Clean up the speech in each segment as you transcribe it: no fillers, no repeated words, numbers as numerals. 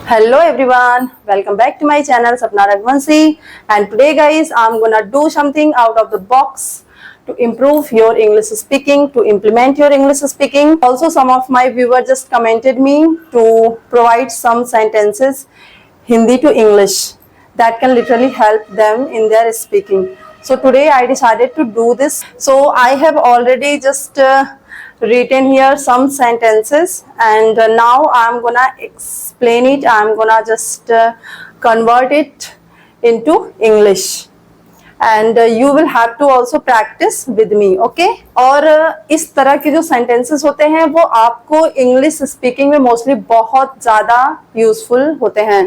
Hello everyone, welcome back to my channel Sapna Raghuvanshi, and today guys I'm gonna do something out of the box to improve your English speaking, to implement your English speaking. Also some of my viewers just commented me to provide some sentences Hindi to English that can literally help them in their speaking. So today I decided to do this. So I have already just written here some sentences, and now I'm gonna explain it. I'm gonna just convert it into English, and you will have to also practice with me, okay? और इस तरह के जो sentences होते हैं वो आपको English speaking में mostly बहुत ज़्यादा useful होते हैं,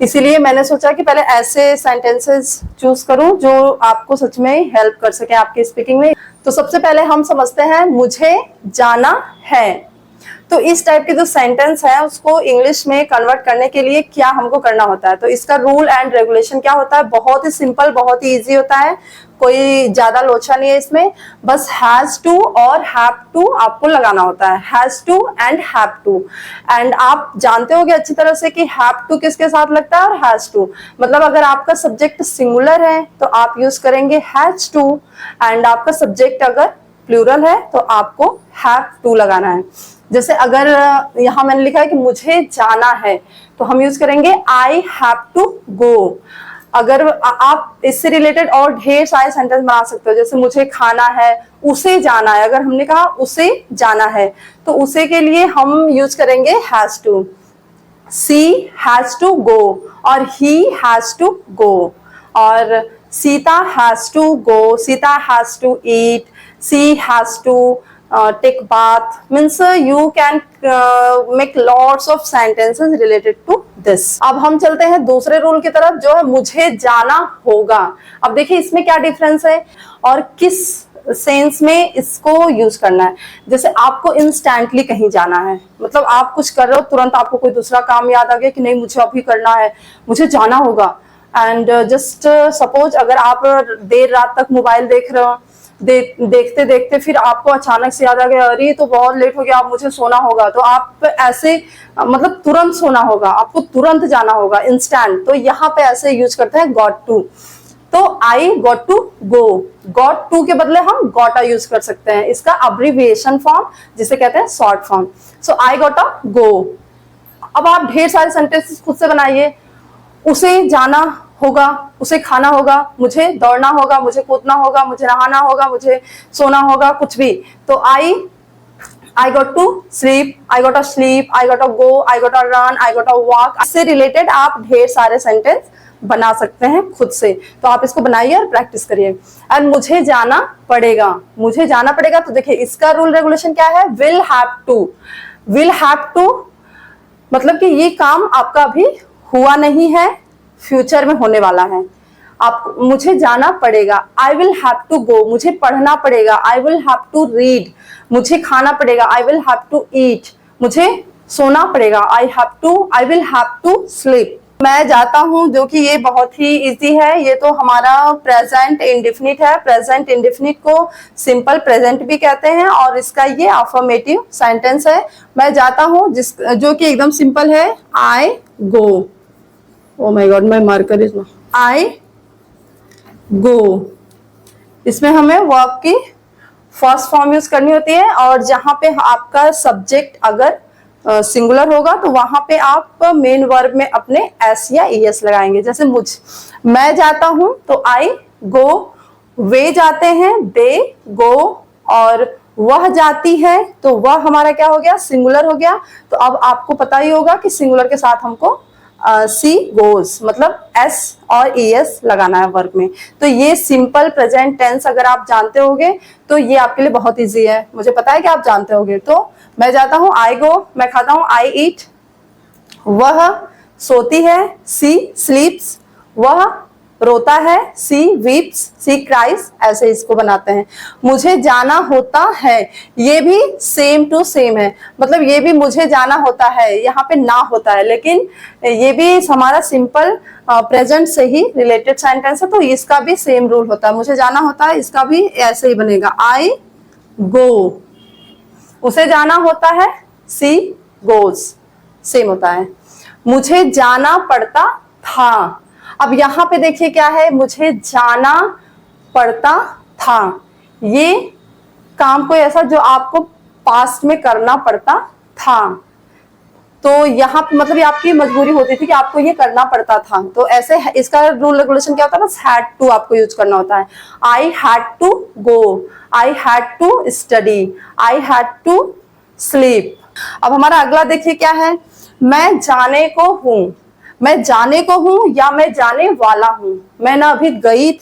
इसीलिए मैंने सोचा कि पहले ऐसे सेंटेंसेस चूज करूं जो आपको सच में हेल्प कर सके आपके स्पीकिंग में। तो सबसे पहले हम समझते हैं मुझे जाना है। तो इस टाइप के जो सेंटेंस है उसको इंग्लिश में कन्वर्ट करने के लिए क्या हमको करना होता है, तो इसका रूल एंड रेगुलेशन क्या होता है, बहुत ही सिंपल, बहुत ही इजी होता है, कोई ज्यादा लोचा नहीं है इसमें। बस हैज टू और हैव टू आपको लगाना होता है, has to and have to. And आप जानते होंगे अच्छी तरह से कि हैव टू किसके साथ लगता है और हैज टू। मतलब अगर आपका सब्जेक्ट सिंगुलर है तो आप यूज करेंगे हैज टू, एंड आपका सब्जेक्ट अगर प्लूरल है तो आपको हैव टू लगाना है। जैसे अगर यहाँ मैंने लिखा है कि मुझे जाना है तो हम यूज करेंगे आई हैव टू गो। अगर आप इससे रिलेटेड और ढेर सारे सेंटेंस बना सकते हो, जैसे मुझे खाना है, उसे जाना है। अगर हमने कहा उसे जाना है तो उसे के लिए हम यूज करेंगे has to. She has to go और ही हैज टू गो। और Sita has to go, Sita has to eat, she has to take bath. Means you can make lots of sentences related to this. अब हम चलते हैं दूसरे rule की तरफ जो है मुझे जाना होगा। अब देखिए इसमें क्या डिफरेंस है और किस सेंस में इसको यूज करना है। जैसे आपको इंस्टेंटली कहीं जाना है, मतलब आप कुछ कर रहे हो, तुरंत आपको कोई दूसरा काम याद आ गया कि नहीं मुझे अभी करना है, मुझे जाना होगा। एंड जस्ट सपोज अगर आप देर रात तक मोबाइल देख रहे हो, देखते देखते फिर आपको अचानक से याद आ गया अरे तो बहुत लेट हो गया, अब मुझे सोना होगा, तो आप ऐसे मतलब तुरंत सोना होगा, आपको तुरंत जाना होगा, इंस्टेंट। तो यहाँ पे ऐसे यूज करते हैं गॉट टू। तो I got to go, got to के बदले हम गॉटा यूज कर सकते हैं, इसका अब्रिविएशन फॉर्म जिसे कहते हैं शॉर्ट फॉर्म। सो आई गॉटा गो। अब आप ढेर सारे सेंटेंसेस खुद से बनाइए। उसे जाना होगा, उसे खाना होगा, मुझे दौड़ना होगा, मुझे कूदना होगा, मुझे नहाना होगा, मुझे सोना होगा, कुछ भी। तो I got to sleep, I got a sleep, I got a go, I got a run, I got a walk. इससे रिलेटेड आप ढेर सारे सेंटेंस बना सकते हैं खुद से। तो आप इसको बनाइए और प्रैक्टिस करिए। एंड मुझे जाना पड़ेगा, मुझे जाना पड़ेगा, तो देखिए इसका रूल रेगुलेशन क्या है, will have to. Will have to मतलब कि ये काम आपका अभी हुआ नहीं है, फ्यूचर में होने वाला है। आप मुझे जाना पड़ेगा, I will have to go, मुझे पढ़ना पड़ेगा, I will have to read, मुझे खाना पड़ेगा, I will have to eat, मुझे सोना पड़ेगा, I will have to sleep. मैं जाता हूं, जो कि ये बहुत ही इजी है, ये तो हमारा प्रेजेंट इंडेफिनिट है। प्रेजेंट इंडेफिनिट को सिंपल प्रेजेंट भी कहते हैं और इसका ये अफर्मेटिव सेंटेंस है। मैं जाता हूं जो कि एकदम सिंपल है, आई गो। ओ माय गॉड, मैं मार्कर इसमें आई गो। इसमें हमें वर्ब की फर्स्ट फॉर्म यूज करनी होती है, और जहां पे आपका सब्जेक्ट अगर सिंगुलर होगा तो वहां पे आप मेन वर्ब में अपने एस या ईएस लगाएंगे। जैसे मैं जाता हूं तो आई गो, वे जाते हैं दे गो, और वह जाती है तो वह हमारा क्या हो गया, सिंगुलर हो गया। तो अब आपको पता ही होगा कि सिंगुलर के साथ हमको सी गोज मतलब एस और ईएस लगाना है वर्ब में। तो ये सिंपल प्रेजेंट टेंस अगर आप जानते होगे तो ये आपके लिए बहुत इजी है, मुझे पता है कि आप जानते होगे। तो मैं जाता हूँ, आई गो, मैं खाता हूँ, आई ईट, वह सोती है, सी स्लीप्स, वह रोता है, सी वीप्स, सी क्राइज, ऐसे इसको बनाते हैं। मुझे जाना होता है, ये भी सेम टू सेम है, मतलब ये भी मुझे जाना होता है, यहाँ पे ना होता है, लेकिन ये भी हमारा सिंपल प्रेजेंट से ही रिलेटेड सेंटेंस है, तो इसका भी सेम रूल होता है। मुझे जाना होता है, इसका भी ऐसे ही बनेगा, आई गो। उसे जाना होता है, सी गोज, सेम होता है। मुझे जाना पड़ता था। अब यहाँ पे देखिए क्या है, मुझे जाना पड़ता था, ये काम कोई ऐसा जो आपको पास्ट में करना पड़ता था, तो यहाँ पे मतलब ये आपकी मजबूरी होती थी कि आपको ये करना पड़ता था। तो ऐसे इसका रूल रेगुलेशन क्या होता है, बस हैड टू आपको यूज करना होता है। I had to go, I had to study, I had to sleep. अब हमारा अगला देखिए क्या है, मैं जाने को हूं, मैं जाने को हूं या मैं जाने वाला हूं। मैं ना अभी गई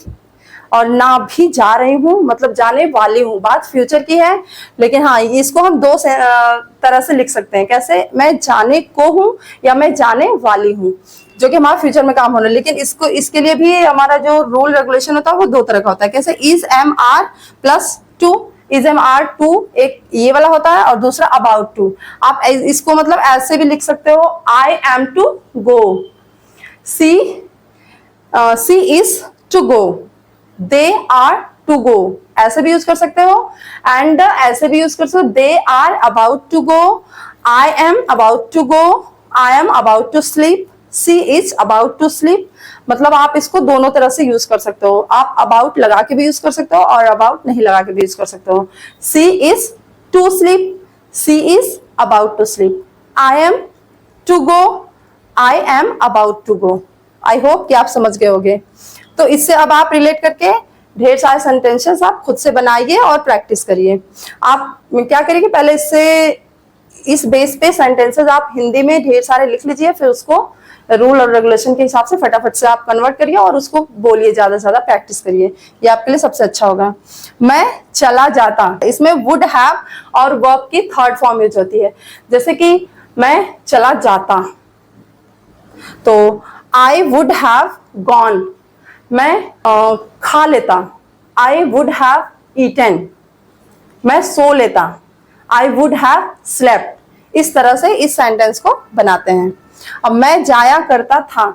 और ना भी जा रही हूँ, मतलब जाने वाली हूँ, बात फ्यूचर की है। लेकिन हाँ, इसको हम दो तरह से लिख सकते हैं। कैसे, मैं जाने को हूँ या मैं जाने वाली हूँ, जो कि हमारा फ्यूचर में काम होना है। लेकिन इसको इसके लिए भी हमारा जो रूल रेगुलेशन होता है वो दो तरह का होता है। कैसे, is am are plus to, is am are to एक ये वाला होता है और दूसरा अबाउट टू। आप इसको मतलब ऐसे भी लिख सकते हो, I am to go, she is to go, they are to go, ऐसे भी यूज कर सकते हो। एंड ऐसे भी यूज कर सकते हो, they are about to go, I am about to go, I am about to sleep, she is about to sleep. मतलब आप इसको दोनों तरह से यूज कर सकते हो। आप अबाउट लगा के भी यूज कर सकते हो और अबाउट नहीं लगा के भी यूज कर सकते हो। She is to sleep, she is about to sleep, I am to go, I am about to go. I hope कि आप समझ गए होंगे। तो इससे अब आप रिलेट करके ढेर सारे सेंटेंसेस आप खुद से बनाइए और प्रैक्टिस करिए। आप क्या करिए, पहले इससे इस बेस पे सेंटेंसेस आप हिंदी में ढेर सारे लिख लीजिए, फिर उसको रूल और रेगुलेशन के हिसाब से फटाफट से आप कन्वर्ट करिए और उसको बोलिए, ज्यादा से ज्यादा प्रैक्टिस करिए, ये आपके लिए सबसे अच्छा होगा। मैं चला जाता, इसमें वुड हैव और वर्ब की थर्ड फॉर्म यूज होती है। जैसे कि मैं चला जाता, तो आई वुड हैव गॉन, मैं खा लेता, आई वुड हैव ईटन, मैं सो लेता, आई वुड हैव स्लेप्ट। इस तरह से इस सेंटेंस को बनाते हैं। अब मैं जाया करता था,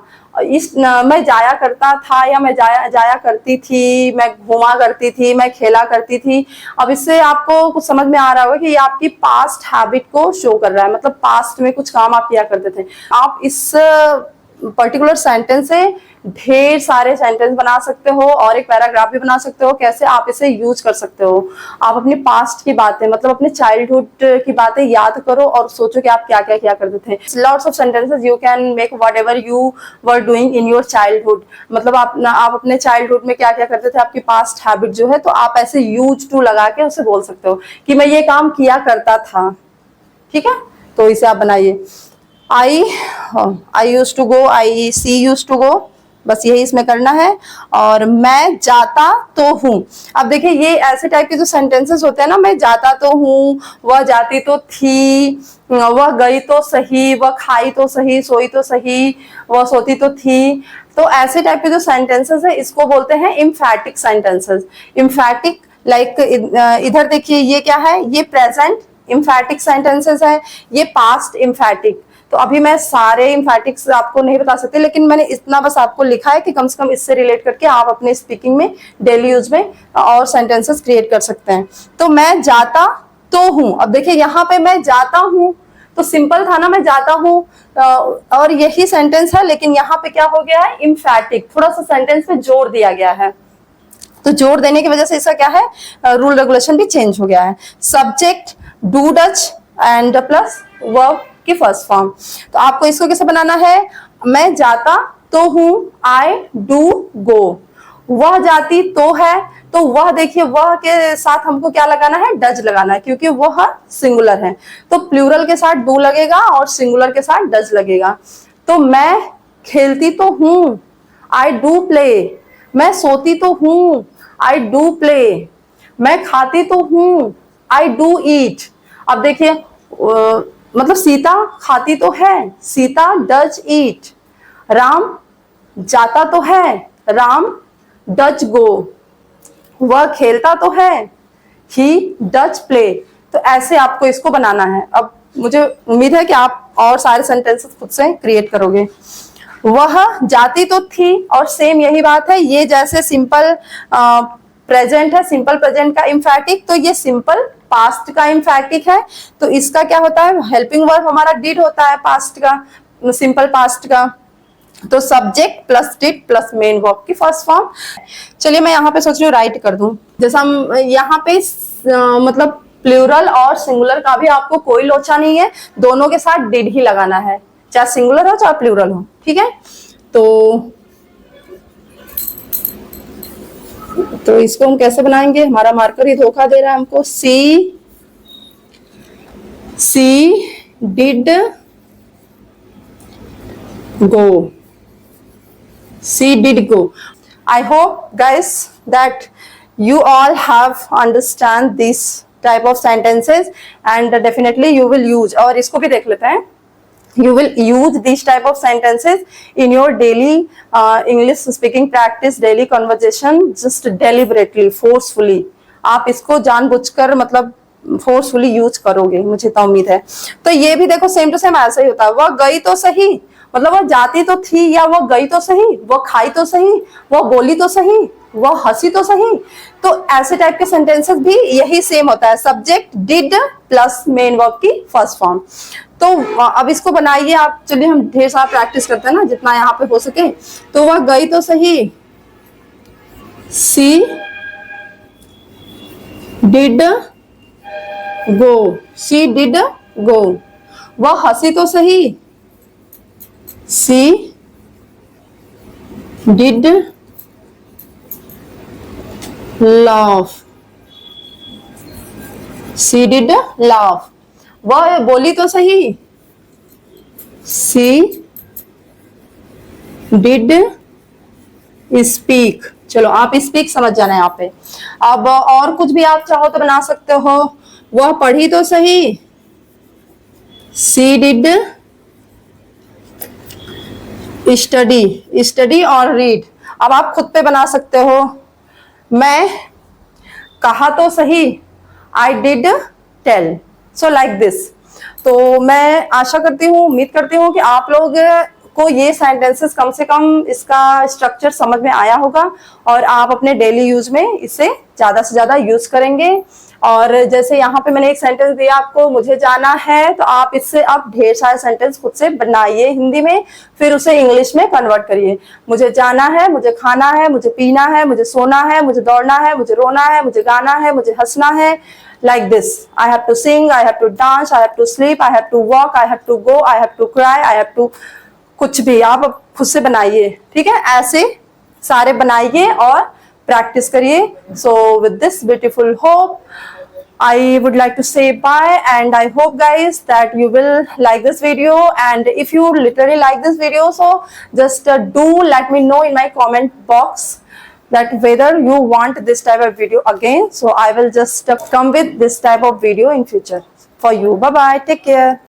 मैं जाया करता था या मैं जाया करती थी, मैं घूमा करती थी, मैं खेला करती थी। अब इससे आपको कुछ समझ में आ रहा होगा कि ये आपकी पास्ट हैबिट को शो कर रहा है, मतलब पास्ट में कुछ काम आप किया करते थे। आप इस पर्टिकुलर सेंटेंस से ढेर सारे सेंटेंस बना सकते हो और एक पैराग्राफ भी बना सकते हो। कैसे आप इसे यूज कर सकते हो, आप अपने पास्ट की बातें, मतलब अपने चाइल्डहुड की बातें याद करो और सोचो कि आप क्या क्या किया करते थे। Lots of sentences you can make whatever you were doing in your childhood, मतलब आप अपने चाइल्डहुड में क्या क्या करते थे, आपकी पास्ट हैबिट जो है, तो आप ऐसे यूज टू लगा के उसे बोल सकते हो कि मैं ये काम किया करता था। ठीक है, तो इसे आप बनाइए। I use to go, I she use to go, बस यही इसमें करना है। और मैं जाता तो हूँ, अब देखिए ये ऐसे टाइप के जो सेंटेंसेस होते हैं ना, मैं जाता तो हूँ, वह जाती तो थी, वह गई तो सही, वह खाई तो सही, सोई तो सही, वह सोती तो थी। तो ऐसे टाइप के जो सेंटेंसेस है इसको बोलते हैं इम्फैटिक सेंटेंसेस। इम्फैटिक लाइक इधर देखिए ये क्या है, ये प्रेजेंट इम्फैटिक सेंटेंसेस है, ये पास्ट इम्फैटिक। तो अभी मैं सारे इम्फैटिक्स आपको नहीं बता सकती, लेकिन मैंने इतना बस आपको लिखा है कि कम से कम इससे रिलेट करके आप अपने स्पीकिंग में, डेली यूज में और सेंटेंसेस क्रिएट कर सकते हैं। तो मैं जाता तो हूँ, अब देखिए यहाँ पे मैं जाता हूँ तो सिंपल था ना, मैं जाता हूँ और यही सेंटेंस है, लेकिन यहाँ पे क्या हो गया है, इम्फैटिक, थोड़ा सा सेंटेंस में जोड़ दिया गया है। तो जोड़ देने की वजह से इसका क्या है, रूल रेगुलेशन भी चेंज हो गया है। Subject do Dutch and plus verb की फर्स्ट फॉर्म। तो आपको इसको कैसे बनाना है, मैं जाता तो हूँ, आई डू गो, वह जाती तो है, तो वह देखिए वह के साथ हमको क्या लगाना है, डज लगाना है, क्योंकि वह सिंगुलर है। तो प्लूरल के साथ डू लगेगा और सिंगुलर के साथ डज लगेगा। तो मैं खेलती तो हूँ, आई डू प्ले, मैं सोती तो हूँ, आई डू प्ले, मैं खाती तो हूँ, आई डू ईट। अब देखिए मतलब सीता खाती तो है, सीता डज ईट, राम जाता तो है, राम डज गो, वह खेलता तो है, ही डज प्ले। तो ऐसे आपको इसको बनाना है। अब मुझे उम्मीद है कि आप और सारे सेंटेंसेस खुद से क्रिएट करोगे। वह जाती तो थी, और सेम यही बात है, ये जैसे सिंपल प्रेजेंट है, सिंपल प्रेजेंट का इम्फैटिक, तो ये सिंपल पास्ट का इम्फैटिक है। तो इसका क्या होता है, हेल्पिंग वर्ब हमारा डिड होता है पास्ट का, सिंपल पास्ट का, तो subject plus did plus main verb की फर्स्ट फॉर्म। चलिए मैं यहाँ पे सोच रही हूँ राइट कर दूं, जैसा हम यहाँ पे मतलब प्लूरल और सिंगुलर का भी आपको कोई लोचा नहीं है, दोनों के साथ डिड ही लगाना है, चाहे सिंगुलर हो चाहे प्लूरल हो, ठीक है। तो इसको हम कैसे बनाएंगे, हमारा मार्कर ही धोखा दे रहा है हमको। सी did go, she did go. I hope guys that you all have understand this type of sentences and definitely you will use, और इसको भी देख लेते हैं, you will use these type of sentences in your daily English speaking practice, daily conversation, just deliberately, forcefully। आप इसको जानबूझकर मतलब फोर्सफुली यूज करोगे, मुझे तो उम्मीद है। तो ये भी देखो सेम टू सेम ऐसा ही होता है, वह गई तो सही, मतलब वह जाती तो थी, या वह गई तो सही, वह खाई तो सही, वह बोली तो सही, वह हंसी तो सही। तो ऐसे टाइप के सेंटेंसेस भी यही सेम होता है, subject did plus main verb की फर्स्ट फॉर्म। तो अब इसको बनाइए आप, चलिए हम ढेर सारा प्रैक्टिस करते हैं ना जितना यहाँ पे हो सके। तो वह गई तो सही, she did go, she did go. वह हंसी तो सही, she did laugh, she did laugh। वह बोली तो सही, she did speak। चलो आप स्पीक समझ जाना है यहाँ पे। अब और कुछ भी आप चाहो तो बना सकते हो, वह पढ़ी तो सही, she did स्टडी और रीड। अब आप खुद पे बना सकते हो, मैं कहा तो सही, I did tell. So like this. तो मैं आशा करती हूँ, उम्मीद करती हूँ कि आप लोग को ये सेंटेंसेस कम से कम इसका स्ट्रक्चर समझ में आया होगा और आप अपने डेली यूज में इसे ज्यादा से ज्यादा यूज करेंगे। और जैसे यहाँ पे मैंने एक सेंटेंस दिया आपको, मुझे जाना है, तो आप इससे आप ढेर सारे सेंटेंस खुद से बनाइए हिंदी में, फिर उसे इंग्लिश में कन्वर्ट करिए। मुझे जाना है, मुझे खाना है, मुझे पीना है, मुझे सोना है, मुझे दौड़ना है, मुझे रोना है, मुझे गाना है, मुझे हंसना है, like this। I have to sing, I have to dance, I have to sleep, I have to walk, I have to go, I have to cry, I have to, कुछ भी आप खुद से बनाइए, ठीक है। ऐसे सारे बनाइए और प्रैक्टिस करिए। So with this beautiful hope I would like to say bye, and I hope guys that you will like this video, and if you literally like this video, so just do let me know in my comment box that whether you want this type of video again, so I will just come with this type of video in future for you. Bye bye, take care.